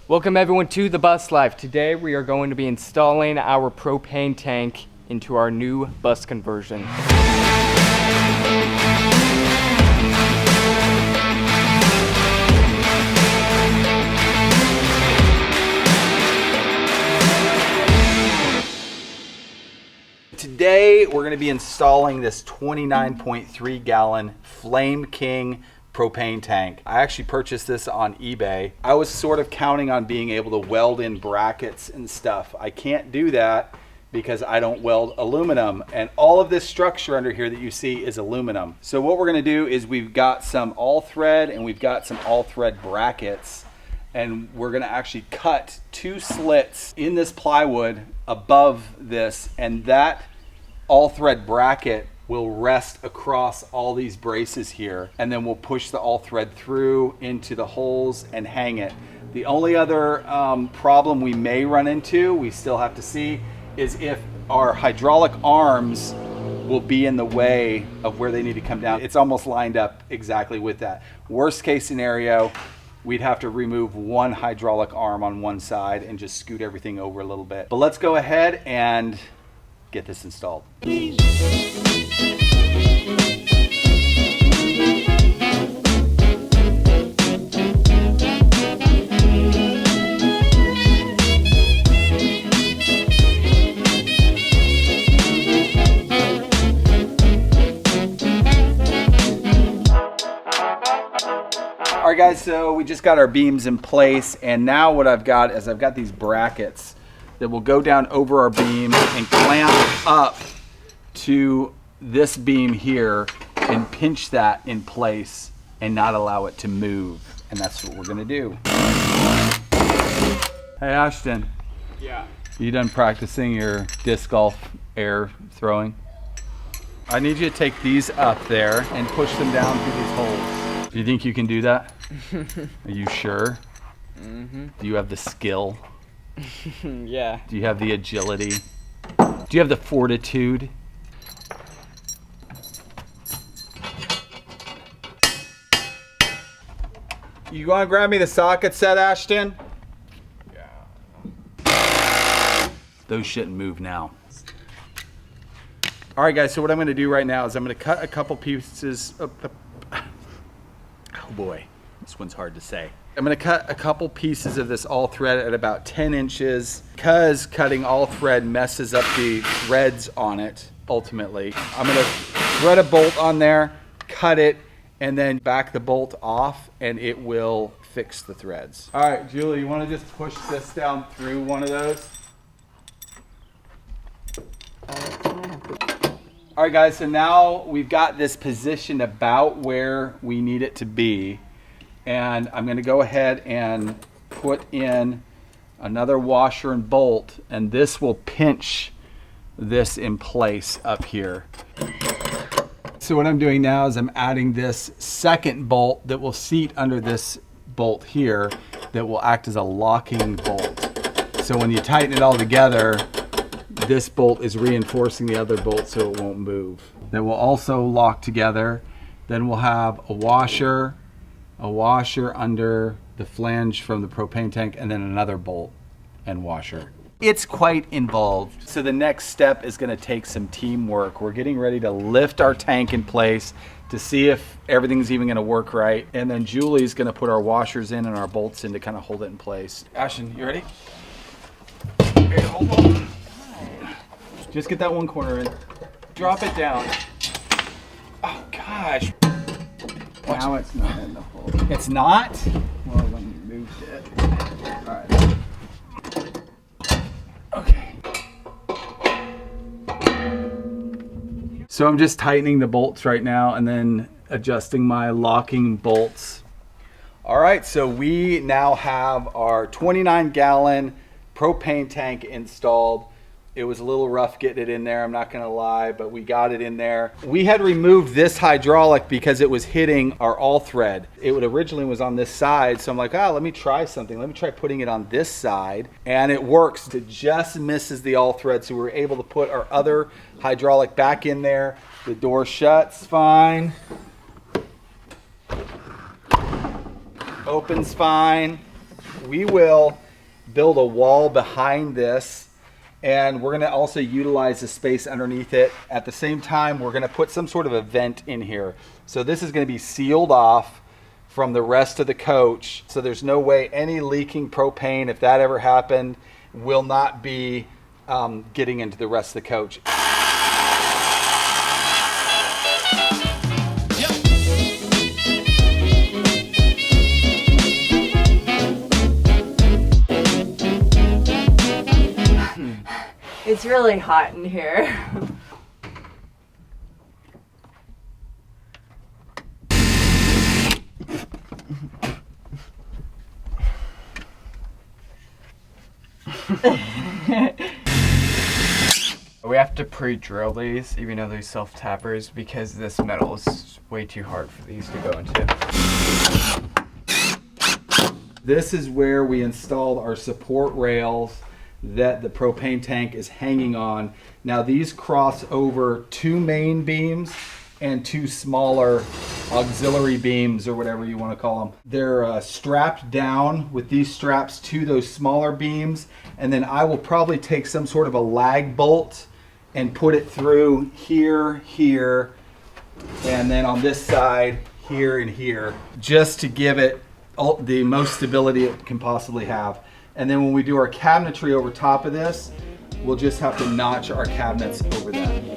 Welcome everyone to The Bus Life. Today we are going to be installing our propane tank into our new bus conversion. Today we're going to be installing this 29.3 gallon Flame King propane tank. I actually purchased this on eBay. I was sort of counting on being able to weld in brackets and stuff. I can't do that because I don't weld aluminum, and all of this structure under here that you see is aluminum. So what we're going to do is we've got some all thread and we've got some all thread brackets, and we're going to actually cut 2 slits in this plywood above this, and that all thread bracket will rest across all these braces here, and then we'll push the all thread through into the holes and hang it. The only other problem we may run into, we still have to see, is if our hydraulic arms will be in the way of where they need to come down. It's almost lined up exactly with that. Worst case scenario, we'd have to remove one hydraulic arm on one side and just scoot everything over a little bit. But let's go ahead and get this installed. All right guys, so we just got our beams in place, and now what I've got is I've got these brackets that will go down over our beam and clamp up to this beam here and pinch that in place and not allow it to move. And that's what we're gonna do. Hey Ashton. Yeah. You done practicing your disc golf air throwing? I need you to take these up there and push them down through these holes. Do you think you can do that? Are you sure? Mm-hmm. Do you have the skill? Yeah. Do you have the agility? Do you have the fortitude? You want to grab me the socket set, Ashton? Yeah. Those shouldn't move now. All right, guys, so what I'm going to do right now is I'm going to cut a couple pieces of... Oh boy, this one's hard to say. I'm going to cut a couple pieces of this all thread at about 10 inches because cutting all thread messes up the threads on it ultimately. I'm going to thread a bolt on there, cut it, and then back the bolt off, and it will fix the threads. All right, Julie, you want to just push this down through one of those? All right, guys, so now we've got this positioned about where we need it to be. And I'm going to go ahead and put in another washer and bolt, and this will pinch this in place up here. So what I'm doing now is I'm adding this second bolt that will seat under this bolt here that will act as a locking bolt. So when you tighten it all together, this bolt is reinforcing the other bolt so it won't move. That will also lock together. Then we'll have a washer under the flange from the propane tank, and then another bolt and washer. It's quite involved. So the next step is going to take some teamwork. We're getting ready to lift our tank in place to see if everything's even going to work right. And then Julie's going to put our washers in and our bolts in to kind of hold it in place. Ashton, you ready? Here, hold on. Just get that one corner in. Drop it down. Oh gosh. Now it's not in the hole. It's not? Well, when you moved it. All right. Okay. So I'm just tightening the bolts right now and then adjusting my locking bolts. All right, so we now have our 29-gallon propane tank installed. It was a little rough getting it in there, I'm not gonna lie, but we got it in there. We had removed this hydraulic because it was hitting our all thread. It originally was on this side, so I'm like, let me try something. Let me try putting it on this side, and it works. It just misses the all thread, so we were able to put our other hydraulic back in there. The door shuts fine. Opens fine. we will build a wall behind this, and we're gonna also utilize the space underneath it. At the same time, we're gonna put some sort of a vent in here. So this is gonna be sealed off from the rest of the coach. So there's no way any leaking propane, if that ever happened, will not be getting into the rest of the coach. It's really hot in here. We have to pre-drill these, even though they're self-tappers, because this metal is way too hard for these to go into. This is where we installed our support rails that the propane tank is hanging on. Now these cross over 2 main beams and 2 smaller auxiliary beams, or whatever you want to call them. They're strapped down with these straps to those smaller beams, and then I will probably take some sort of a lag bolt and put it through here, here, and then on this side, here and here, just to give it the most stability it can possibly have. And then when we do our cabinetry over top of this, we'll just have to notch our cabinets over that.